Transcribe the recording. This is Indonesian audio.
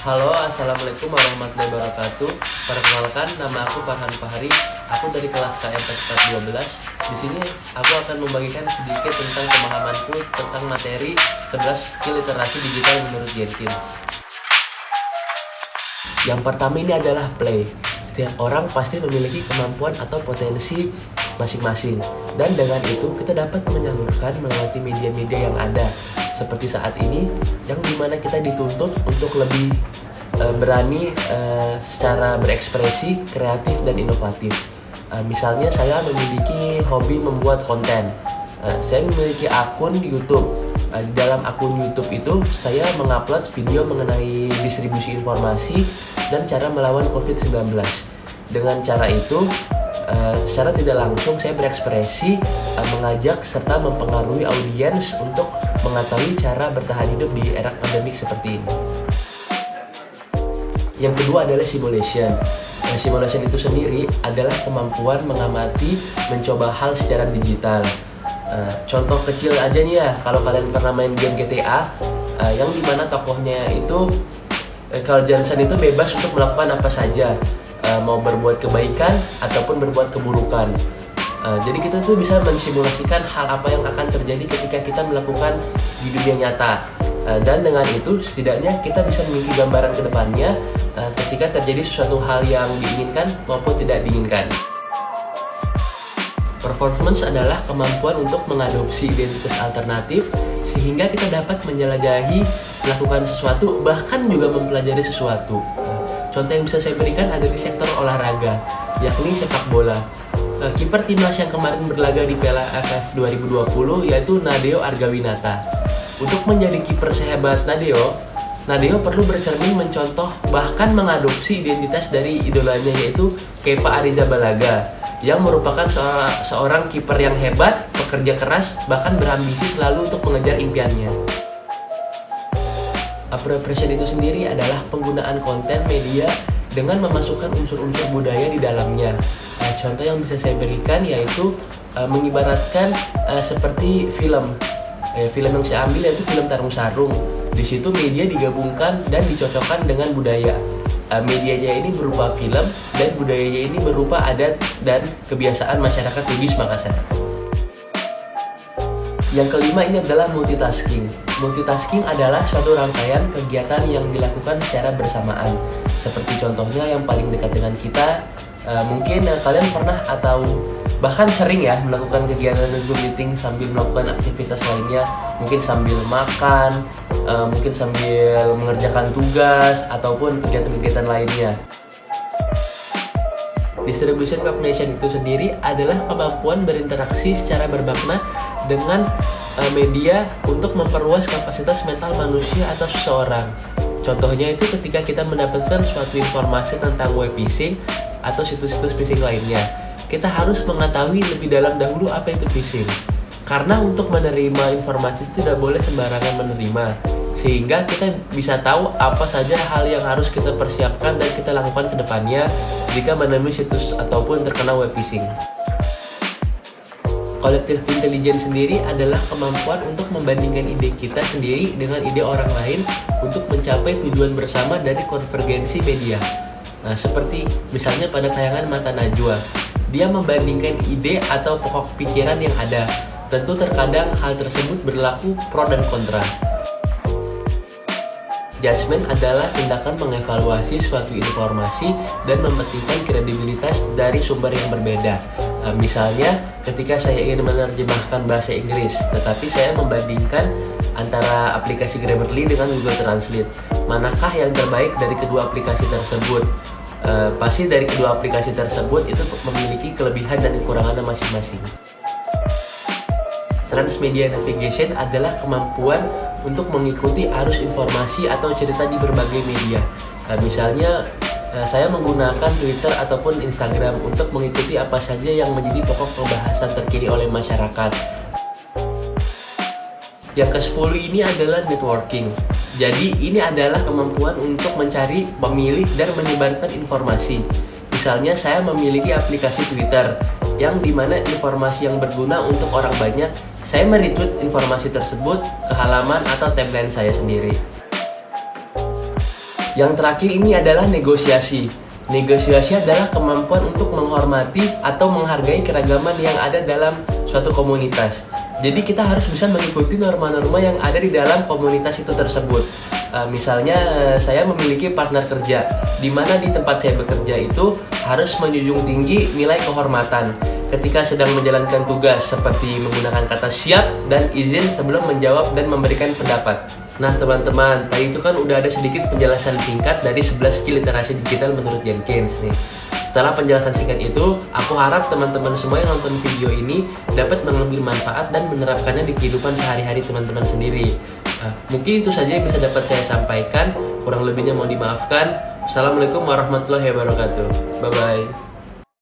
Halo, assalamualaikum warahmatullahi wabarakatuh. Perkenalkan, nama aku Farhan Fahri. Aku dari kelas KM 412. Di sini aku akan membagikan sedikit tentang pemahamanku tentang materi 11 skill literasi digital menurut Jenkins. Yang pertama ini adalah play. Setiap orang pasti memiliki kemampuan atau potensi masing-masing, dan dengan itu kita dapat menyalurkan melewati media-media yang ada. Seperti saat ini, yang dimana kita dituntut untuk lebih berani secara berekspresi, kreatif, dan inovatif. Misalnya saya memiliki hobi membuat konten. Saya memiliki akun YouTube. Di dalam akun YouTube itu saya mengupload video mengenai distribusi informasi dan cara melawan COVID-19. Dengan cara itu, secara tidak langsung saya berekspresi, mengajak serta mempengaruhi audiens untuk mengetahui cara bertahan hidup di era pandemik seperti ini. Yang kedua adalah simulation. Simulation itu sendiri adalah kemampuan mengamati, mencoba hal secara digital. Contoh kecil aja nih ya, kalau kalian pernah main game GTA, yang dimana tokohnya itu Carl Johnson itu bebas untuk melakukan apa saja, mau berbuat kebaikan ataupun berbuat keburukan. Jadi kita tuh bisa mensimulasikan hal apa yang akan terjadi ketika kita melakukan di dunia nyata. Dan dengan itu setidaknya kita bisa memiliki gambaran ke depannya ketika terjadi sesuatu hal yang diinginkan maupun tidak diinginkan. Performance adalah kemampuan untuk mengadopsi identitas alternatif sehingga kita dapat menjelajahi, melakukan sesuatu, bahkan juga mempelajari sesuatu. Contoh yang bisa saya berikan ada di sektor olahraga, yakni sepak bola. Kiper timnas yang kemarin berlaga di Piala AFF 2020 yaitu Nadeo Argawinata. Untuk menjadi kiper sehebat Nadeo perlu bercermin, mencontoh, bahkan mengadopsi identitas dari idolanya yaitu Kepa Arrizabalaga, yang merupakan seorang kiper yang hebat, pekerja keras, bahkan berambisi selalu untuk mengejar impiannya. Appropriation itu sendiri adalah penggunaan konten media dengan memasukkan unsur-unsur budaya di dalamnya. Contoh yang bisa saya berikan yaitu mengibaratkan seperti film. Film yang saya ambil yaitu film Tarung Sarung. Di situ media digabungkan dan dicocokkan dengan budaya. Medianya ini berupa film dan budayanya ini berupa adat dan kebiasaan masyarakat Bugis Makassar. Yang kelima ini adalah multitasking. Multitasking adalah suatu rangkaian kegiatan yang dilakukan secara bersamaan. Seperti contohnya yang paling dekat dengan kita, mungkin kalian pernah atau bahkan sering ya melakukan kegiatan Zoom meeting sambil melakukan aktivitas lainnya, mungkin sambil makan, mungkin sambil mengerjakan tugas ataupun kegiatan-kegiatan lainnya. Distribution cognition itu sendiri adalah kemampuan berinteraksi secara bermakna dengan media untuk memperluas kapasitas mental manusia atau seseorang. Contohnya itu ketika kita mendapatkan suatu informasi tentang web phishing atau situs-situs phishing lainnya, kita harus mengetahui lebih dalam dahulu apa itu phishing. Karena untuk menerima informasi itu tidak boleh sembarangan menerima, sehingga kita bisa tahu apa saja hal yang harus kita persiapkan dan kita lakukan ke depannya jika menemui situs ataupun terkena web phishing. Collective intelligence sendiri adalah kemampuan untuk membandingkan ide kita sendiri dengan ide orang lain untuk mencapai tujuan bersama dari konvergensi media. Nah, seperti misalnya pada tayangan Mata Najwa, dia membandingkan ide atau pokok pikiran yang ada. Tentu terkadang hal tersebut berlaku pro dan kontra. Judgment adalah tindakan mengevaluasi suatu informasi dan mementingkan kredibilitas dari sumber yang berbeda. Misalnya, ketika saya ingin menerjemahkan bahasa Inggris, tetapi saya membandingkan antara aplikasi Grammarly dengan Google Translate. Manakah yang terbaik dari kedua aplikasi tersebut? Pasti dari kedua aplikasi tersebut itu memiliki kelebihan dan kekurangannya masing-masing. Transmedia navigation adalah kemampuan untuk mengikuti arus informasi atau cerita di berbagai media. Misalnya, saya menggunakan Twitter ataupun Instagram untuk mengikuti apa saja yang menjadi pokok pembahasan terkini oleh masyarakat. Yang ke-10 ini adalah networking. Jadi ini adalah kemampuan untuk mencari, memilih, dan menyebarkan informasi. Misalnya saya memiliki aplikasi Twitter yang dimana informasi yang berguna untuk orang banyak, saya meretweet informasi tersebut ke halaman atau timeline saya sendiri. Yang terakhir ini adalah negosiasi. Negosiasi adalah kemampuan untuk menghormati atau menghargai keragaman yang ada dalam suatu komunitas. Jadi kita harus bisa mengikuti norma-norma yang ada di dalam komunitas itu tersebut. Misalnya saya memiliki partner kerja, di mana di tempat saya bekerja itu harus menjunjung tinggi nilai kehormatan ketika sedang menjalankan tugas, seperti menggunakan kata siap dan izin sebelum menjawab dan memberikan pendapat. Nah teman-teman, tadi itu kan udah ada sedikit penjelasan singkat dari 11 skill literasi digital menurut Jenkins nih. Setelah penjelasan singkat itu, aku harap teman-teman semua yang nonton video ini dapat mengambil manfaat dan menerapkannya di kehidupan sehari-hari teman-teman sendiri. Mungkin itu saja yang bisa dapat saya sampaikan, kurang lebihnya mohon dimaafkan. Assalamualaikum warahmatullahi wabarakatuh. Bye-bye.